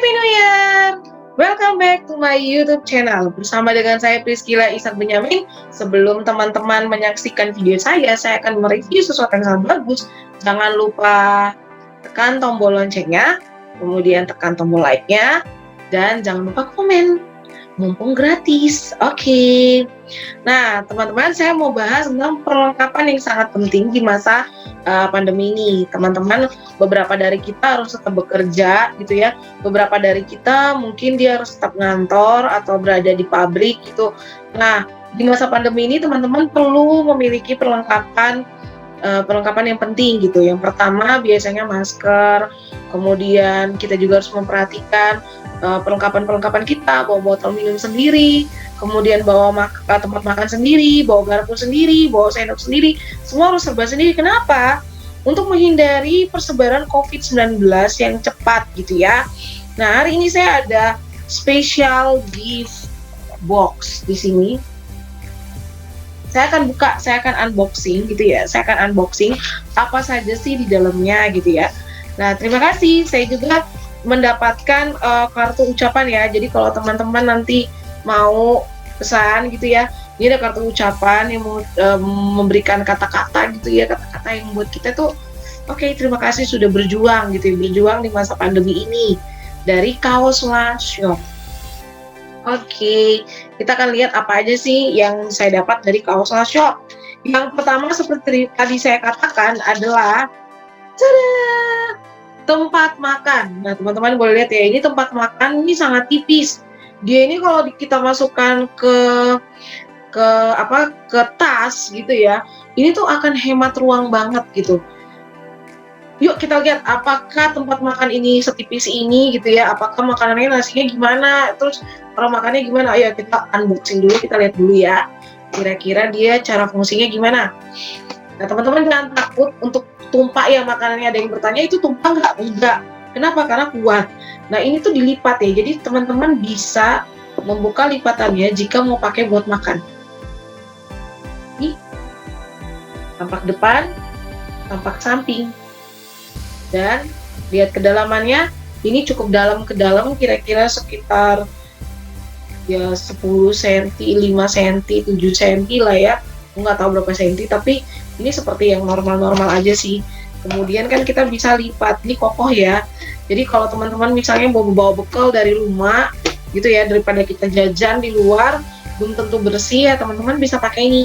Happy New Year! Welcome back to my YouTube channel. Bersama dengan saya Priscilla Ishak Benyamin. Sebelum teman-teman menyaksikan video saya akan mereview sesuatu yang sangat bagus. Jangan lupa tekan tombol loncengnya, kemudian tekan tombol like-nya, dan jangan lupa komen. Mumpung gratis. Oke. Nah, teman-teman, saya mau bahas tentang perlengkapan yang sangat penting di masa pandemi ini. Teman-teman, beberapa dari kita harus tetap bekerja gitu ya. Beberapa dari kita mungkin dia harus tetap ngantor atau berada di pabrik gitu. Nah, di masa pandemi ini teman-teman perlu memiliki perlengkapan yang penting gitu. Yang pertama biasanya masker, kemudian kita juga harus memperhatikan perlengkapan kita, bawa botol minum sendiri, kemudian bawa tempat makan sendiri, bawa garpu sendiri, bawa sendok sendiri, semua harus serba sendiri. Kenapa? Untuk menghindari persebaran COVID-19 yang cepat gitu ya. Nah, hari ini saya ada special gift box di sini. Saya akan unboxing gitu ya. Saya akan unboxing apa saja sih di dalamnya gitu ya. Nah, terima kasih. Saya juga mendapatkan kartu ucapan ya. Jadi kalau teman-teman nanti mau pesan gitu ya, ini ada kartu ucapan yang memberikan kata-kata gitu ya, kata-kata yang membuat kita tuh oke, terima kasih sudah berjuang gitu ya, berjuang di masa pandemi ini, dari Kaosla Shop. Oke, kita akan lihat apa aja sih yang saya dapat dari Kaosla Shop. Yang pertama seperti tadi saya katakan adalah tempat makan. Nah, teman-teman boleh lihat ya, ini tempat makan ini sangat tipis. Dia ini kalau kita masukkan ke tas gitu ya, ini tuh akan hemat ruang banget gitu. Yuk kita lihat apakah tempat makan ini setipis ini gitu ya, apakah makanannya nasinya gimana, terus kalau makannya gimana. Ayo kita unboxing dulu, kita lihat dulu ya kira-kira dia cara fungsinya gimana. Nah, teman-teman jangan takut untuk tumpah ya makanannya. Ada yang bertanya itu tumpah nggak? Enggak. Kenapa? Karena kuat. Nah, ini tuh dilipat ya, jadi teman-teman bisa membuka lipatannya jika mau pakai buat makan. Nih, tampak depan, tampak samping, dan lihat kedalamannya. Ini cukup dalam ke dalam, kira-kira sekitar ya 10 cm, 5 cm, 7 cm lah ya. Nggak tahu berapa senti, tapi ini seperti yang normal-normal aja sih. Kemudian kan kita bisa lipat, ini kokoh ya. Jadi kalau teman-teman misalnya mau bawa bekal dari rumah gitu ya, daripada kita jajan di luar belum tentu bersih ya, teman-teman bisa pakai ini.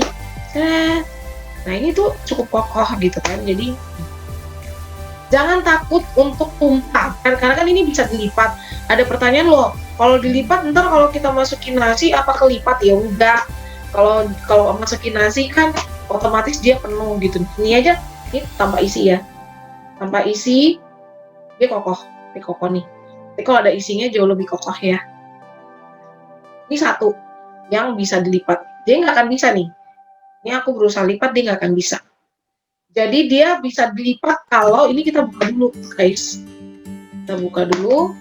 Nah, ini tuh cukup kokoh gitu kan. Jadi jangan takut untuk tumpah, karena kan ini bisa dilipat. Ada pertanyaan loh, kalau dilipat ntar kalau kita masukin nasi apa kelipat? Ya enggak. Kalau masukin nasi kan otomatis dia penuh gitu. Ini aja, ini tanpa isi ya. Tanpa isi, dia kokoh. Ini kokoh nih. Tapi kalau ada isinya jauh lebih kokoh ya. Ini satu yang bisa dilipat. Dia nggak akan bisa nih. Ini aku berusaha lipat, dia nggak akan bisa. Jadi dia bisa dilipat kalau ini kita buka dulu, guys. Kita buka dulu.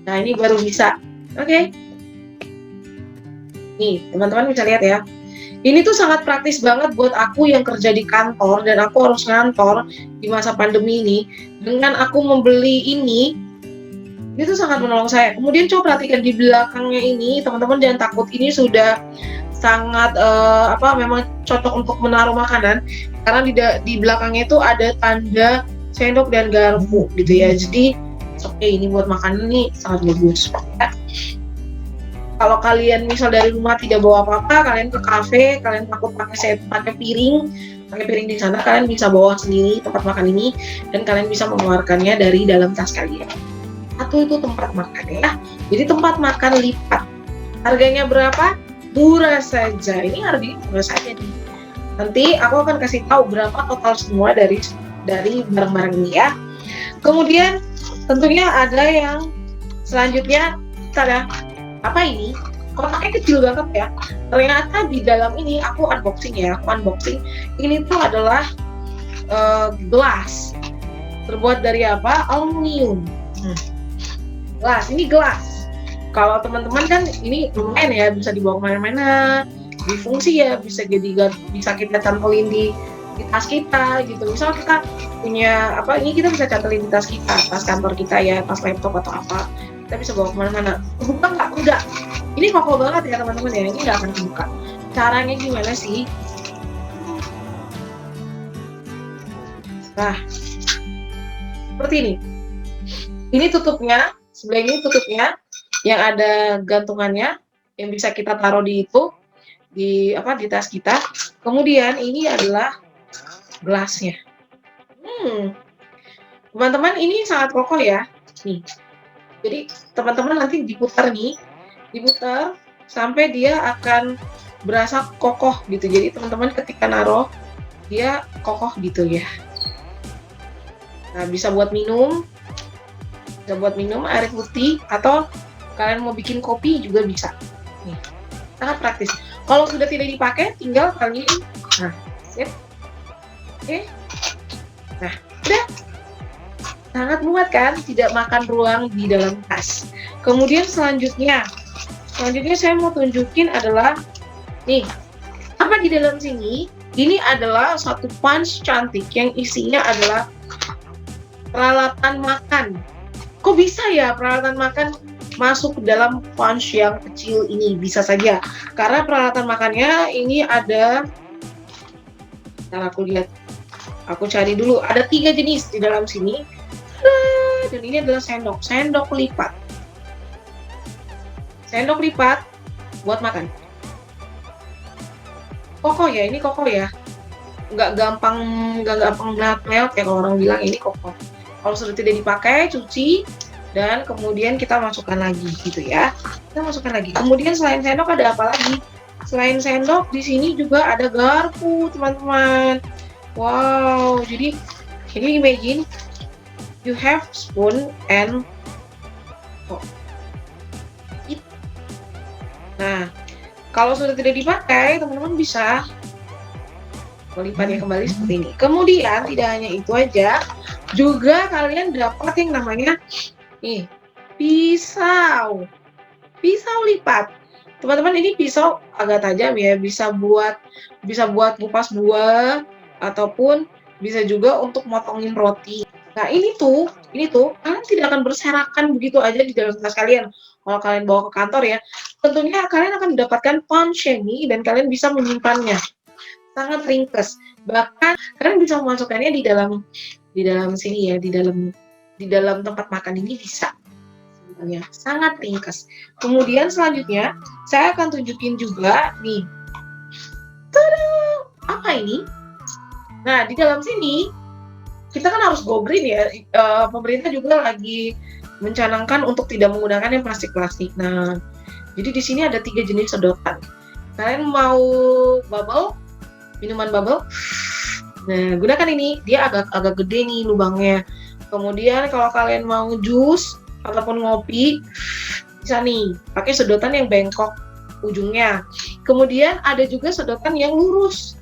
Nah, ini baru bisa. Oke. Nih, teman-teman bisa lihat ya. Ini tuh sangat praktis banget buat aku yang kerja di kantor dan aku harus ngantor di masa pandemi ini. Dengan aku membeli ini tuh sangat menolong saya. Kemudian coba perhatikan di belakangnya ini, teman-teman jangan takut, ini sudah sangat memang cocok untuk menaruh makanan, karena di belakangnya itu ada tanda sendok dan garpu gitu ya. Jadi oke, ini buat makanan nih sangat bagus. Kalau kalian misal dari rumah tidak bawa apa-apa, kalian ke kafe, kalian takut pakai piring di sana, kalian bisa bawa sendiri tempat makan ini dan kalian bisa mengeluarkannya dari dalam tas kalian. Satu itu tempat makan ya. Jadi tempat makan lipat. Harganya berapa? Murah saja. Ini harganya murah saja nih. Nanti aku akan kasih tahu berapa total semua dari barang-barang ini ya. Kemudian tentunya ada yang selanjutnya, ada apa ini? Kotaknya kecil banget ya. Ternyata di dalam ini aku unboxing. Ini tuh adalah gelas. Terbuat dari apa? Aluminium. Gelas, ini gelas. Kalau teman-teman kan ini lumayan ya, bisa dibawa kemana-mana, difungsi ya, bisa kita cantolin di di tas kita gitu. Misal kita punya apa, ini kita bisa cantelin di tas kita, tas kantor kita ya, tas laptop atau apa, kita bisa bawa kemana-mana. Kebuka nggak? Enggak. Ini kokoh banget ya teman-teman ya, ini nggak akan kebuka. Caranya gimana sih? Nah, seperti ini. Ini tutupnya, sebelah ini tutupnya, yang ada gantungannya, yang bisa kita taruh di itu, di tas kita. Kemudian ini adalah gelasnya. Teman-teman, ini sangat kokoh ya. Nih. Jadi teman-teman nanti diputar sampai dia akan berasa kokoh gitu. Jadi teman-teman ketika naruh dia kokoh gitu ya. Nah, bisa buat minum air putih, atau kalian mau bikin kopi juga bisa. Nih, sangat praktis. Kalau sudah tidak dipakai, tinggal kalian, nah, sip. Oke. Nah, udah. Sangat muat kan, tidak makan ruang di dalam tas. Kemudian selanjutnya saya mau tunjukin adalah, nih, apa di dalam sini? Ini adalah satu punch cantik yang isinya adalah peralatan makan. Kok bisa ya peralatan makan masuk ke dalam punch yang kecil ini? Bisa saja, karena peralatan makannya ini ada, ntar aku lihat, aku cari dulu, ada 3 jenis di dalam sini. Dan ini adalah sendok lipat buat makan. Kokoh ya, ini kokoh ya, nggak gampang meleot ya kalau orang bilang. Ini kokoh. Kalau sudah tidak dipakai, cuci, dan kemudian kita masukkan lagi gitu ya. Kemudian selain sendok ada apa lagi? Selain sendok, di sini juga ada garpu, teman-teman. Wow, jadi ini imagine you have spoon and fork. Nah, kalau sudah tidak dipakai, teman-teman bisa melipatnya kembali seperti ini. Kemudian tidak hanya itu aja, juga kalian dapat yang namanya nih, pisau lipat. Teman-teman, ini pisau agak tajam ya, bisa buat kupas buah, ataupun bisa juga untuk motongin roti. Nah, ini tuh kalian tidak akan berserakan begitu aja di dalam tas kalian. Kalau kalian bawa ke kantor ya, tentunya kalian akan mendapatkan punch ini dan kalian bisa menyimpannya. Sangat ringkas. Bahkan kalian bisa memasukkannya di dalam sini ya, di dalam tempat makan ini bisa. Sebenarnya sangat ringkas. Kemudian selanjutnya saya akan tunjukin juga nih. Tada! Apa ini? Nah, di dalam sini kita kan harus go green ya. Pemerintah juga lagi mencanangkan untuk tidak menggunakan yang plastik-plastik. Nah, jadi di sini ada 3 jenis sedotan. Kalian mau minuman bubble? Nah, gunakan ini. Dia agak gede nih lubangnya. Kemudian kalau kalian mau jus ataupun ngopi, bisa nih pakai sedotan yang bengkok ujungnya. Kemudian ada juga sedotan yang lurus.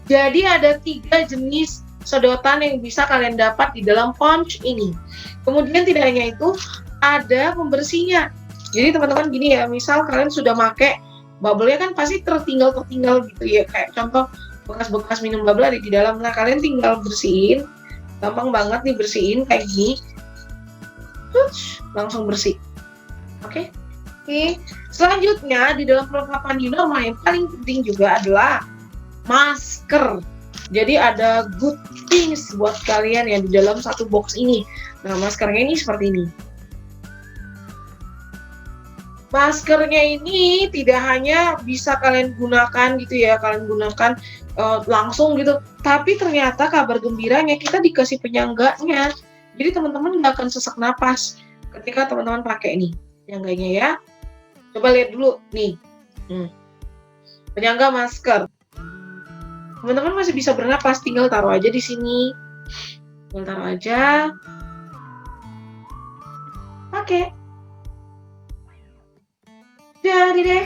Jadi ada 3 jenis sedotan yang bisa kalian dapat di dalam punch ini. Kemudian tidak hanya itu, ada pembersihnya. Jadi teman-teman gini ya, misal kalian sudah pakai bubble-nya kan pasti tertinggal gitu ya, kayak contoh bekas-bekas minum bubble ada di dalam. Nah, kalian tinggal bersihin, gampang banget nih bersihin kayak gini, langsung bersih. Oke. Selanjutnya di dalam perlengkapan new normal yang paling penting juga adalah masker. Jadi ada good things buat kalian yang di dalam satu box ini. Nah, maskernya ini seperti ini. Maskernya ini tidak hanya bisa kalian gunakan gitu ya, kalian gunakan langsung gitu, tapi ternyata kabar gembiranya kita dikasih penyangganya. Jadi teman-teman nggak akan sesak napas ketika teman-teman pakai ini penyangganya ya. Coba lihat dulu nih, penyangga masker. Teman-teman masih bisa bernapas, tinggal taruh aja di sini. Tinggal taruh aja. Pakai. Jadi deh.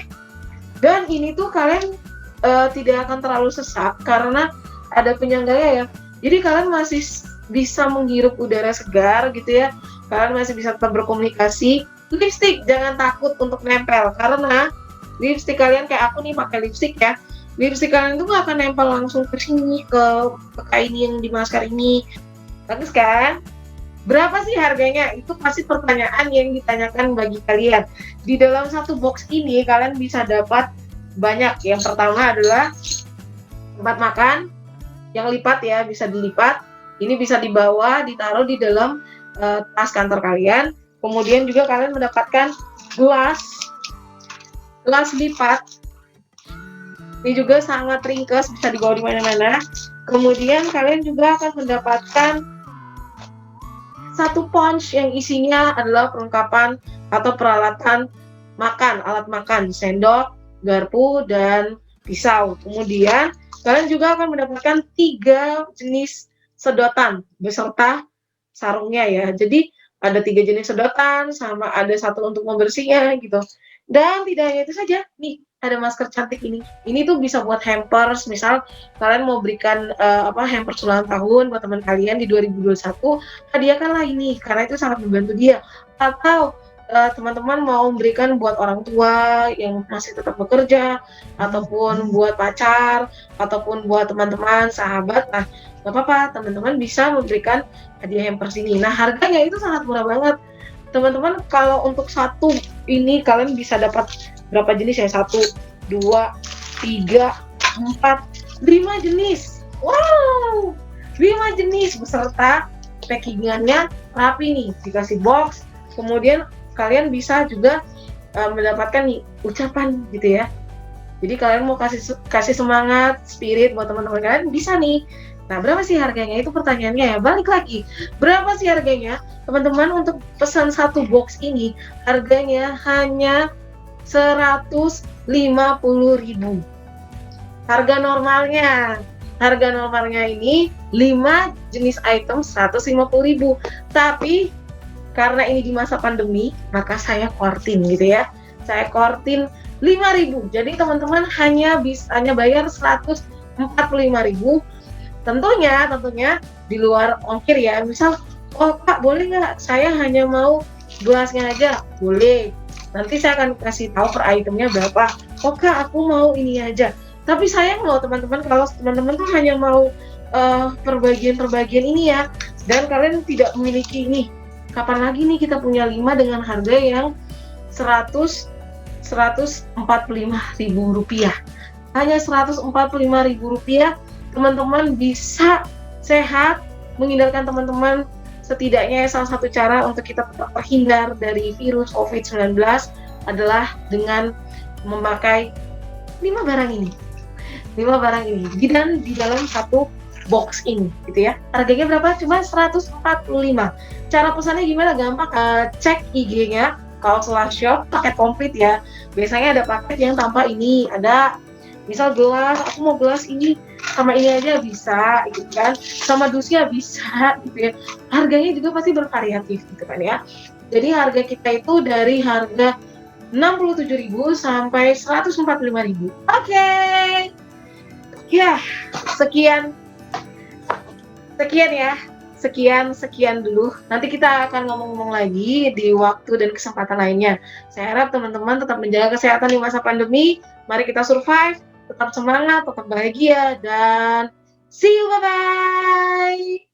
Dan ini tuh kalian tidak akan terlalu sesak karena ada penyangganya ya. Jadi kalian masih bisa menghirup udara segar gitu ya. Kalian masih bisa tetap berkomunikasi. Lipstick jangan takut untuk nempel karena lipstick kalian kayak aku nih pakai lipstick ya. lipstik kalian tuh nggak akan nempel langsung ke sini, ke kain yang di masker ini. Bagus kan? Berapa sih harganya? Itu pasti pertanyaan yang ditanyakan bagi kalian. Di dalam satu box ini kalian bisa dapat banyak. Yang pertama adalah tempat makan yang lipat ya, bisa dilipat. Ini bisa dibawa, ditaruh di dalam tas kantor kalian. Kemudian juga kalian mendapatkan gelas lipat. Ini juga sangat ringkas, bisa dibawa di mana-mana. Kemudian kalian juga akan mendapatkan satu pouch yang isinya adalah perlengkapan atau peralatan makan, alat makan, sendok, garpu, dan pisau. Kemudian kalian juga akan mendapatkan 3 jenis sedotan beserta sarungnya ya. Jadi ada 3 jenis sedotan, sama ada satu untuk membersihnya gitu. Dan tidak hanya itu saja, nih ada masker cantik ini. Ini tuh bisa buat hampers, misal kalian mau berikan hampers ulang tahun buat teman kalian di 2021, hadiahkanlah ini karena itu sangat membantu dia. Atau teman-teman mau memberikan buat orang tua yang masih tetap bekerja, ataupun buat pacar, ataupun buat teman-teman, sahabat, nah nggak apa-apa, teman-teman bisa memberikan hadiah hampers ini. Nah harganya itu sangat murah banget. Teman-teman kalau untuk satu ini kalian bisa dapat berapa jenis ya? 1, 2, 3, 4, 5 jenis. Wow, 5 jenis beserta packingannya rapi nih, dikasih box. Kemudian kalian bisa juga mendapatkan nih ucapan gitu ya. Jadi kalian mau kasih semangat, spirit buat teman-teman kalian bisa nih. Nah, berapa sih harganya? Itu pertanyaannya ya. Balik lagi, berapa sih harganya? Teman-teman untuk pesan satu box ini harganya hanya 150.000. Harga normalnya ini 5 jenis item 150.000. Tapi karena ini di masa pandemi, maka saya kortin gitu ya. Saya kortin 5.000. Jadi teman-teman hanya bayar 145.000. Tentunya di luar ongkir ya. Misal, oh Kak boleh nggak? Saya hanya mau gelasnya aja. Boleh. Nanti saya akan kasih tahu per itemnya berapa. Oh Kak, aku mau ini aja. Tapi sayang loh teman-teman, kalau teman-teman tuh hanya mau perbagian ini ya. Dan kalian tidak memiliki ini. Kapan lagi nih kita punya 5 dengan harga yang 145.000 rupiah. Hanya 145.000 rupiah, teman-teman bisa sehat, menghindarkan teman-teman. Setidaknya salah satu cara untuk kita terhindar dari virus COVID-19 adalah dengan memakai 5 barang ini. 5 barang ini dan di dalam satu box ini gitu ya. Harganya berapa? Cuma 145. Cara pesannya gimana? Gampang, cek IG-nya Kaos Shop paket komplit ya. Biasanya ada paket yang tanpa ini, ada misal gelas, aku mau gelas ini sama ini aja bisa gitu kan, sama dusnya bisa gitu ya. Harganya juga pasti bervariatif gitu kan ya. Jadi harga kita itu dari harga 67.000 sampai 145.000. Oke. Ya, sekian ya. Sekian dulu. Nanti kita akan ngomong-ngomong lagi di waktu dan kesempatan lainnya. Saya harap teman-teman tetap menjaga kesehatan di masa pandemi. Mari kita survive, tetap semangat, tetap bahagia, dan see you, bye-bye!